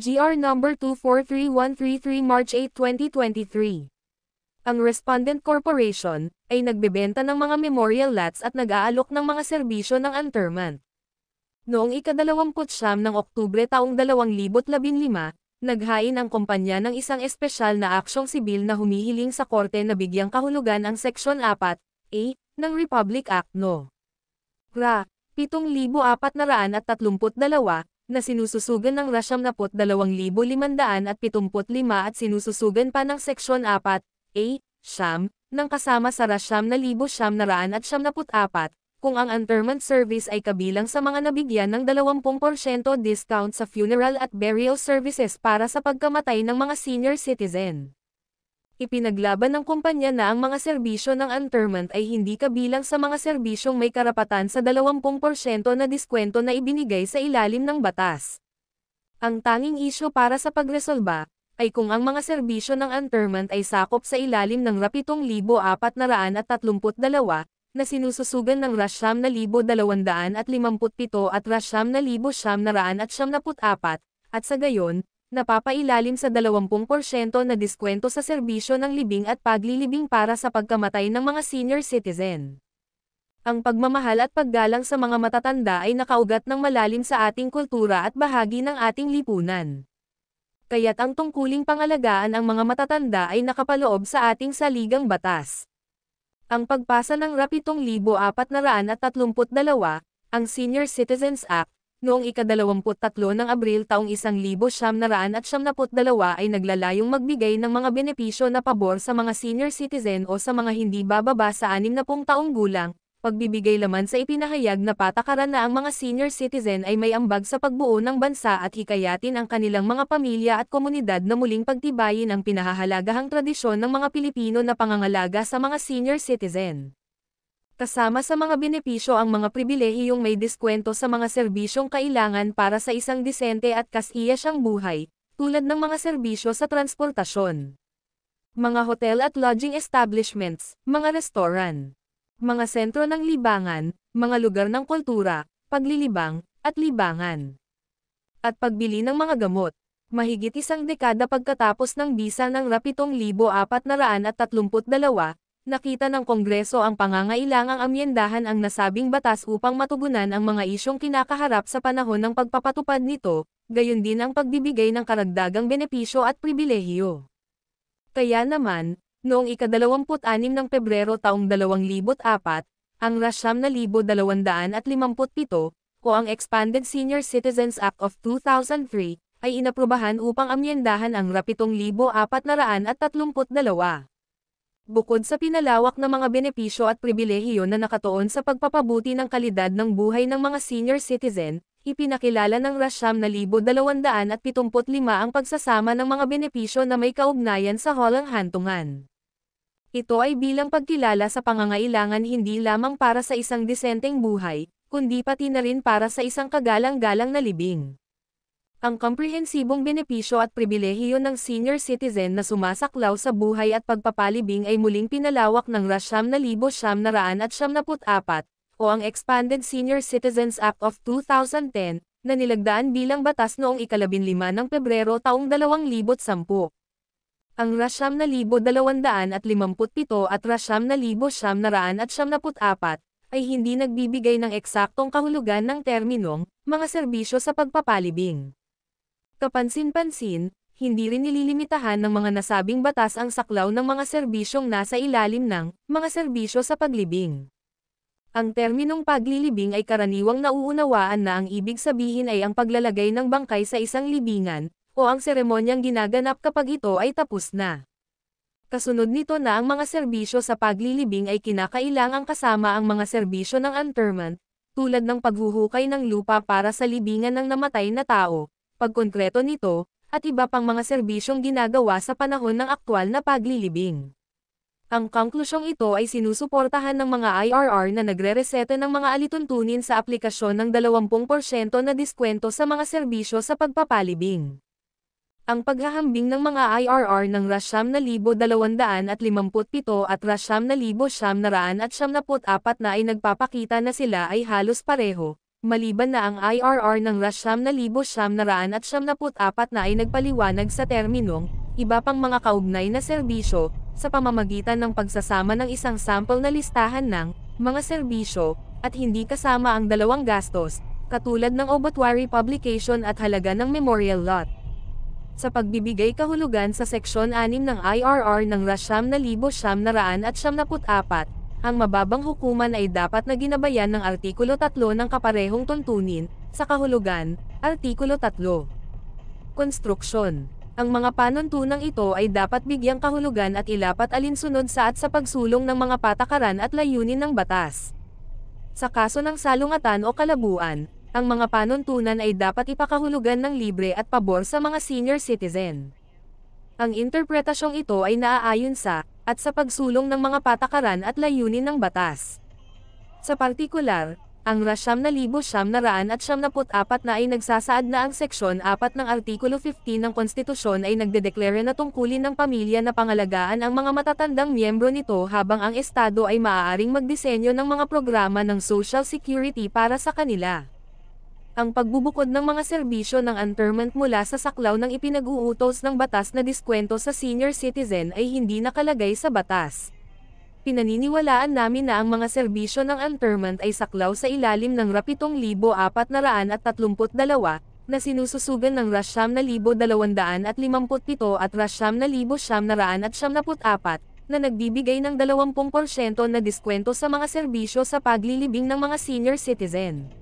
GR number 243133 March 8, 2023. Ang Respondent Corporation ay nagbebenta ng mga memorial lots at nag-aalok ng mga serbisyo ng interment. Noong ika-29 ng Oktubre taong 2015, naghain ang kumpanya ng isang espesyal na aksyong sibil na humihiling sa korte na bigyang kahulugan ang Seksyon 4A ng Republic Act No. RA. 7,432 na sinususugan ng RA 72,575 at sinususugan pa ng Seksyon 4A, Siyam, ng kasama sa RA 9,974, kung ang interment service ay kabilang sa mga nabigyan ng 20% discount sa funeral at burial services para sa pagkamatay ng mga senior citizen. Ipinaglaban ng kumpanya na ang mga serbisyo ng interment ay hindi kabilang sa mga serbisyong may karapatan sa 20% na diskwento na ibinigay sa ilalim ng batas. Ang tanging isyu para sa pagresolba ay kung ang mga serbisyo ng interment ay sakop sa ilalim ng RA 7,432 na sinususugan ng RA 9,257 at RA 9,974 at sa gayon, napapailalim sa 20% na diskwento sa serbisyo ng libing at paglilibing para sa pagkamatay ng mga senior citizen. Ang pagmamahal at paggalang sa mga matatanda ay nakaugat ng malalim sa ating kultura at bahagi ng ating lipunan. Kaya't ang tungkuling pangalagaan ang mga matatanda ay nakapaloob sa ating saligang batas. Ang pagpasa ng RA 7,432, ang Senior Citizens Act, noong ika-23 ng Abril taong 1972 ay naglalayong magbigay ng mga benepisyo na pabor sa mga senior citizen o sa mga hindi bababa sa 60 taong gulang, pagbibigay laman sa ipinahayag na patakaran na ang mga senior citizen ay may ambag sa pagbuo ng bansa at hikayatin ang kanilang mga pamilya at komunidad na muling pagtibayin ang pinahahalagahang tradisyon ng mga Pilipino na pangangalaga sa mga senior citizen. Kasama sa mga benepisyo ang mga pribilehiyong may diskwento sa mga serbisyong kailangan para sa isang disente at kasiyasyang buhay, tulad ng mga serbisyo sa transportasyon, mga hotel at lodging establishments, mga restaurant, mga sentro ng libangan, mga lugar ng kultura, paglilibang, at libangan, at pagbili ng mga gamot. Mahigit isang dekada pagkatapos ng bisa ng RA 7,432, nakita ng Kongreso ang pangangailangang amyendahan ang nasabing batas upang matugunan ang mga isyong kinakaharap sa panahon ng pagpapatupad nito, gayon din ang pagbibigay ng karagdagang benepisyo at pribilehiyo. Kaya naman, noong ika-26 ng Pebrero taong 2004, ang RA 9,257 o ang Expanded Senior Citizens Act of 2003 ay inaprubahan upang amyendahan ang RA 7,432. Bukod sa pinalawak na mga benepisyo at pribilehiyo na nakatuon sa pagpapabuti ng kalidad ng buhay ng mga senior citizen, ipinakilala ng RA 9,275 ang pagsasama ng mga benepisyo na may kaugnayan sa halang hantungan. Ito ay bilang pagkilala sa pangangailangan hindi lamang para sa isang disenteng buhay, kundi pati na rin para sa isang kagalang-galang na libing. Ang komprehensibong benepisyo at pribilehiyo ng senior citizen na sumasaklaw sa buhay at pagpapalibing ay muling pinalawak ng RA 9,974 o ang Expanded Senior Citizens Act of 2010 na nilagdaan bilang batas noong ika-15 ng Pebrero taong 2010. Ang RA 9,257 at RA 9,974 ay hindi nagbibigay ng eksaktong kahulugan ng terminong mga serbisyo sa pagpapalibing. Kapansin-pansin, hindi rin nililimitahan ng mga nasabing batas ang saklaw ng mga serbisyong nasa ilalim ng mga serbisyo sa paglibing. Ang terminong paglilibing ay karaniwang nauunawaan na ang ibig sabihin ay ang paglalagay ng bangkay sa isang libingan, o ang seremonyang ginaganap kapag ito ay tapos na. Kasunod nito na ang mga serbisyo sa paglilibing ay kinakailangang kasama ang mga serbisyo ng interment, tulad ng paghuhukay ng lupa para sa libingan ng namatay na tao, pagkonkreto nito, at iba pang mga serbisyong ginagawa sa panahon ng aktwal na paglilibing. Ang konklusyong ito ay sinusuportahan ng mga IRR na nagre-reseta ng mga alituntunin sa aplikasyon ng 20% na diskwento sa mga serbisyo sa pagpapalibing. Ang paghahambing ng mga IRR ng RA 9,257 at RA 9,974 na ay nagpapakita na sila ay halos pareho, Maliban na ang IRR ng ₱9,974 na ay nagpaliwanag sa terminong, iba pang mga kaugnay na serbisyo, sa pamamagitan ng pagsasama ng isang sample na listahan ng mga serbisyo, at hindi kasama ang dalawang gastos, katulad ng obituary publication at halaga ng memorial lot. Sa pagbibigay kahulugan sa Seksyon 6 ng IRR ng ₱9,974, ang mababang hukuman ay dapat na ginabayan ng Artikulo 3 ng kaparehong tuntunin, sa kahulugan, Artikulo 3. Konstruksyon. Ang mga panuntunang ito ay dapat bigyang kahulugan at ilapat alinsunod sa pagsulong ng mga patakaran at layunin ng batas. Sa kaso ng salungatan o kalabuan, ang mga panuntunan ay dapat ipakahulugan ng libre at pabor sa mga senior citizen. Ang interpretasyong ito ay naaayon sa, at sa pagsulong ng mga patakaran at layunin ng batas. Sa partikular, ang ₱9,974 na ay nagsasaad na ang Seksyon 4 ng Artikulo 15 ng Konstitusyon ay nagdedeklara na tungkulin ng pamilya na pangalagaan ang mga matatandang miyembro nito habang ang Estado ay maaaring magdisenyo ng mga programa ng Social Security para sa kanila. Ang pagbubukod ng mga serbisyo ng interment mula sa saklaw ng ipinag-uutos ng batas na diskwento sa senior citizen ay hindi nakalagay sa batas. Pinaniniwalaan namin na ang mga serbisyo ng interment ay saklaw sa ilalim ng RA 7,432 na sinususugan ng RA 9,257 at RA 9,974 na nagbibigay ng 20% na diskwento sa mga serbisyo sa paglilibing ng mga senior citizen.